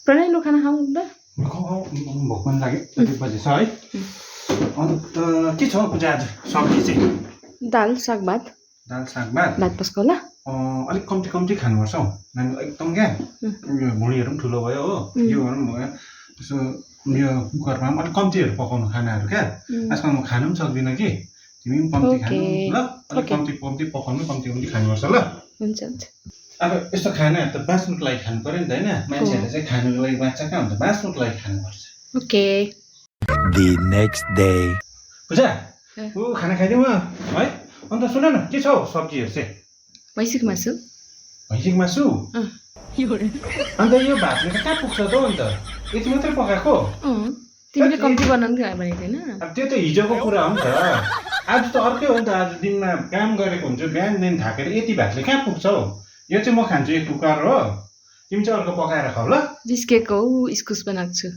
प्रणय लो खाना खाऊ ल भोक पनि लाग्यो 3 बजे छ है अन्त के छ पूजा आज सब्जी चाहिँ दाल साग भात दाल साग भात भात पस्को होला अलिक कम्ती खानुपर्छ हौ नानी एकदम क्या यो भुँडीहरू पनि ठुलो भयो हो जिउहरू पनि भयो त्यसो यो कुकरमा पनि अलिक कम्तीहरू पकाउनु खानाहरू क्या आजकल म खानु पनि सक्दिनँ कि तिमी पनि कम्ती खानु ल अलिक कम्ती पकाउनु कम्ती खानुपर्छ ल हुन्छ हुन्छ अब यस्तो खानाहरू त बाँच्नुको लागि खानु पर्यो नि त होइन मान्छेहरूले चाहिँ खानुको लागि बाँच्छ कहाँ हुन्छ बाँच्नुको लागि खानुपर्छ ओके The next day. पूजा ऊ खाना खाइदिउँ है अन्त सुन न के छ हौ सब्जीहरू चाहिँ भैँसीको मासु भैँसीको मासु अन्त यो भातले त कहाँ पुग्छ त अन्त यति मात्रै पकाएको तिमीले कम्ती बनाउनु भनेको थिएन अब त्यो त हिजोको कुरा हो नि त आज त अर्कै हो नि त आज दिनमा काम गरेको हुन्छ बिहानदेखि थाकेर यति भातले कहाँ पुग्छ हौ यो चाहिँ म खान्छु एक कुकर हो तिमी चाहिँ अर्को पकाएर खाऊ ल जिस्केको इस्कुस बनाएको छु